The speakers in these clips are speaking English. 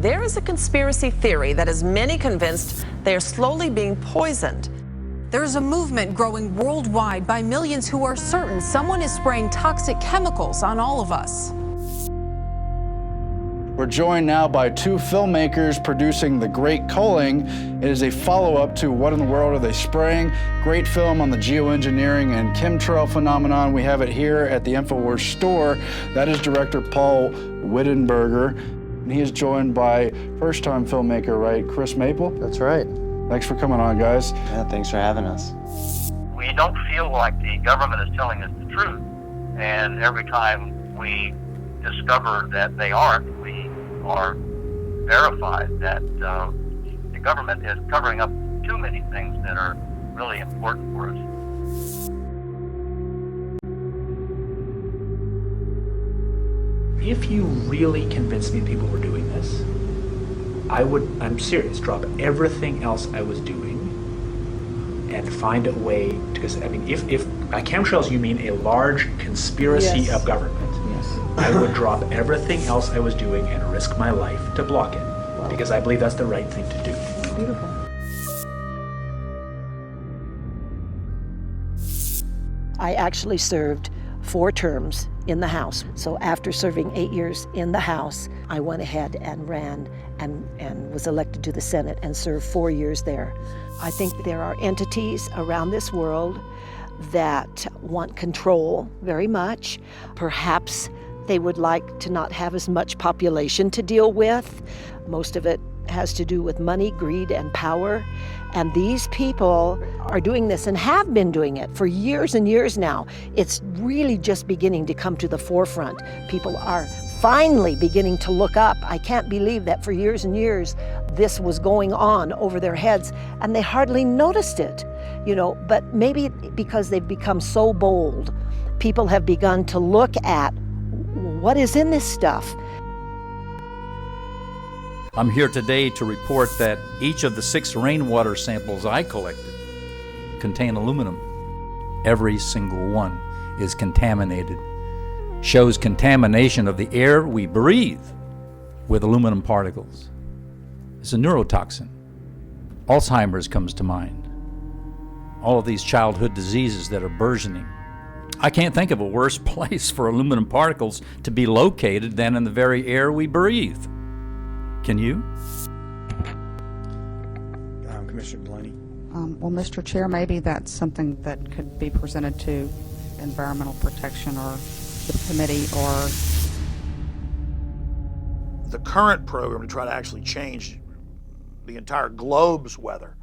there is a conspiracy theory that has many convinced they are slowly being poisoned. There's a movement growing worldwide by millions who are certain someone is spraying toxic chemicals on all of us. We're joined now by two filmmakers producing The Great Culling. It is a follow-up to What in the World Are They Spraying? Great film on the geoengineering and chemtrail phenomenon. We have it here at the InfoWars store. That is director Paul Wittenberger. And he is joined by first-time filmmaker, right, Chris Maple? That's right. Thanks for coming on, guys. Yeah, thanks for having us. We don't feel like the government is telling us the truth. And every time we discover that they aren't, we are verified that the government is covering up too many things that are really important for us. If you really convinced me people were doing this, I'm serious, drop everything else I was doing and find a way, because I mean, if by chemtrails you mean a large conspiracy of government, I would drop everything else I was doing and risk my life to block it, because I believe that's the right thing to do. Beautiful. I actually served 4 terms in the House. So after serving 8 years in the House, I went ahead and ran and was elected to the Senate and served 4 years there. I think there are entities around this world that want control very much. Perhaps they would like to not have as much population to deal with. Most of it has to do with money, greed, and power. And these people are doing this and have been doing it for years and years now. It's really just beginning to come to the forefront. People are finally beginning to look up. I can't believe that for years and years this was going on over their heads and they hardly noticed it, but maybe because they've become so bold, people have begun to look at what is in this stuff. I'm here today to report that each of the 6 rainwater samples I collected contain aluminum. Every single one is contaminated. Shows contamination of the air we breathe with aluminum particles. It's a neurotoxin. Alzheimer's comes to mind. All of these childhood diseases that are burgeoning. I can't think of a worse place for aluminum particles to be located than in the very air we breathe. Can you? Commissioner Delaney. Well, Mr. Chair, maybe that's something that could be presented to Environmental Protection or the committee or... The current program to try to actually change the entire globe's weather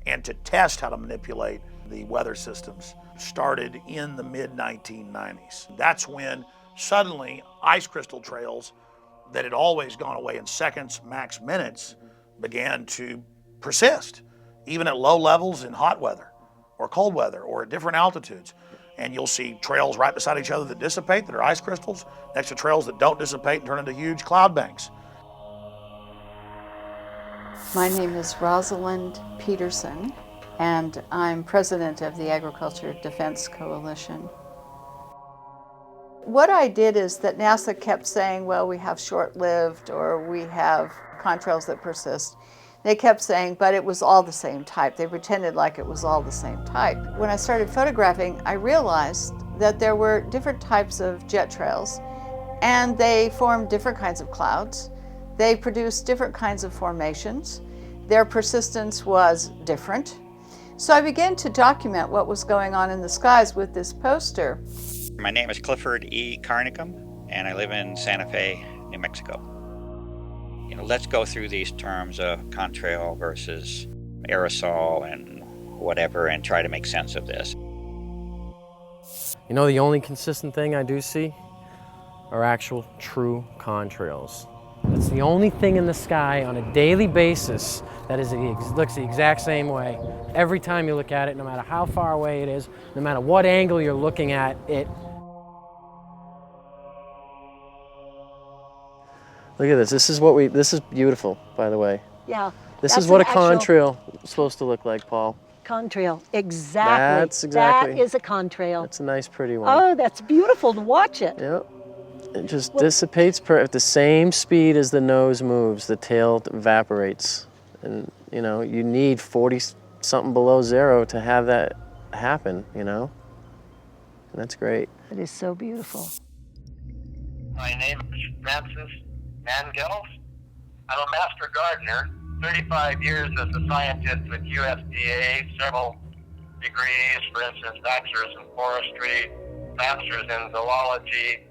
and to test how to manipulate the weather systems started in the mid-1990s. That's when suddenly ice crystal trails that had always gone away in seconds, max minutes, began to persist, even at low levels in hot weather or cold weather or at different altitudes. And you'll see trails right beside each other that dissipate, that are ice crystals, next to trails that don't dissipate and turn into huge cloud banks. My name is Rosalind Peterson, and I'm president of the Agriculture Defense Coalition. What I did is that NASA kept saying, well, we have short-lived or we have contrails that persist. They kept saying, but it was all the same type. They pretended like it was all the same type. When I started photographing, I realized that there were different types of jet trails, and they formed different kinds of clouds. They produced different kinds of formations. Their persistence was different. So I began to document what was going on in the skies with this poster. My name is Clifford E. Carnicum, and I live in Santa Fe, New Mexico. Let's go through these terms of contrail versus aerosol and whatever and try to make sense of this. The only consistent thing I do see are actual true contrails. It's the only thing in the sky on a daily basis that looks the exact same way. Every time you look at it, no matter how far away it is, no matter what angle you're looking at it. Look at this. This is beautiful, by the way. Yeah. This is what a contrail is supposed to look like, Paul. Contrail, exactly. That's exactly. That is a contrail. That's a nice, pretty one. Oh, that's beautiful to watch it. Yep. It just dissipates at the same speed as the nose moves, the tail evaporates. And, you know, you need 40-something below zero to have that happen, you know? And that's great. It is so beautiful. My name is Francis Mangels. I'm a master gardener, 35 years as a scientist with USDA, several degrees, for instance, bachelor's in forestry, master's in zoology.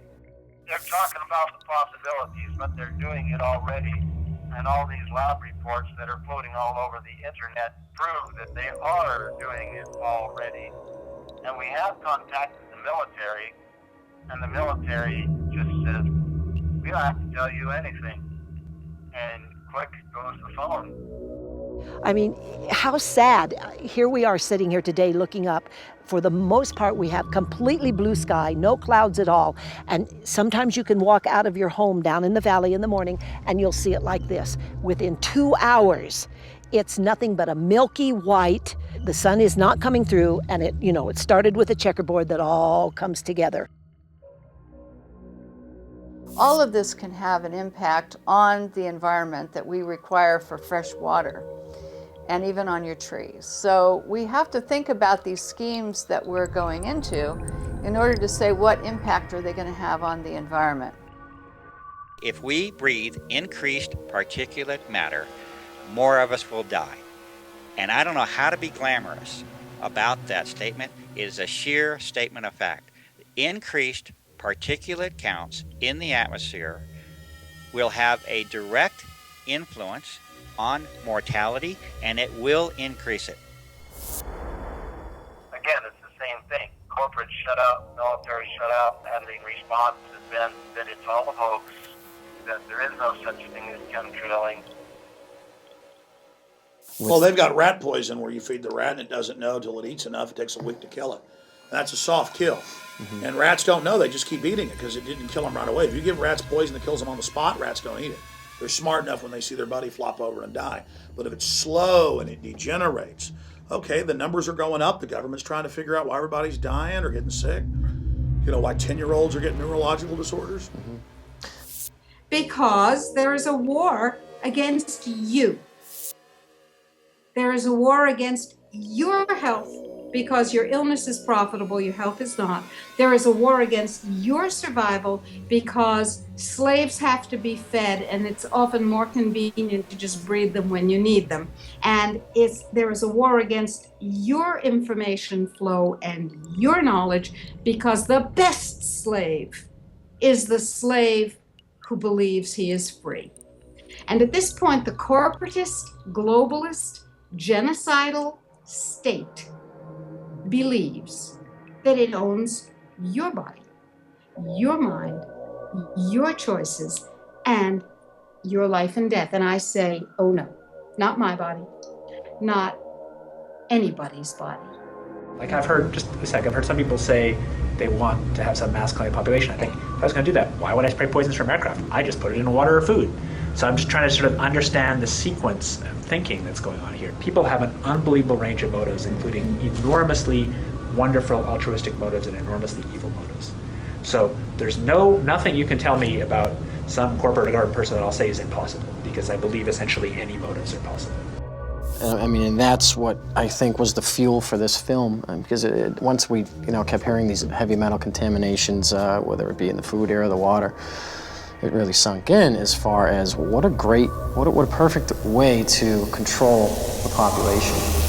They're talking about the possibilities, but they're doing it already. And all these lab reports that are floating all over the internet prove that they are doing it already. And we have contacted the military, and the military just says, we don't have to tell you anything. And quick goes the phone. I mean, how sad. Here we are sitting here today looking up. For the most part, we have completely blue sky, no clouds at all. And sometimes you can walk out of your home down in the valley in the morning and you'll see it like this. Within 2 hours, it's nothing but a milky white. The sun is not coming through, and it started with a checkerboard that all comes together. All of this can have an impact on the environment that we require for fresh water, and even on your trees. So we have to think about these schemes that we're going into in order to say what impact are they going to have on the environment. If we breathe increased particulate matter, more of us will die. And I don't know how to be glamorous about that statement. It is a sheer statement of fact. Increased particulate counts in the atmosphere will have a direct influence on mortality, and it will increase it. Again, it's the same thing. Corporate shutout, military shutout, and the response has been that it's all a hoax, that there is no such thing as chemdrilling. Well, they've got rat poison where you feed the rat and it doesn't know till it eats enough. It takes a week to kill it. And that's a soft kill. Mm-hmm. And rats don't know. They just keep eating it because it didn't kill them right away. If you give rats poison that kills them on the spot, rats don't eat it. They're smart enough when they see their buddy flop over and die. But if it's slow and it degenerates, okay, the numbers are going up. The government's trying to figure out why everybody's dying or getting sick. You know, why 10-year-olds are getting neurological disorders. Mm-hmm. Because there is a war against you. There is a war against your health because your illness is profitable, your health is not. There is a war against your survival because slaves have to be fed, and it's often more convenient to just breed them when you need them. And there is a war against your information flow and your knowledge because the best slave is the slave who believes he is free. And at this point, the corporatist, globalist, genocidal state believes that it owns your body, your mind, your choices, and your life and death. And I say, oh no, not my body, not anybody's body. Like I've heard some people say they want to have some mass killing population. I think if I was going to do that, why would I spray poisons from aircraft? I just put it in water or food. So I'm just trying to sort of understand the sequence of thinking that's going on here. People have an unbelievable range of motives, including enormously wonderful altruistic motives and enormously evil motives. So there's nothing you can tell me about some corporate or government person that I'll say is impossible, because I believe essentially any motives are possible. And that's what I think was the fuel for this film, because once we, kept hearing these heavy metal contaminations, whether it be in the food, air, or the water, it really sunk in as far as what a perfect way to control the population.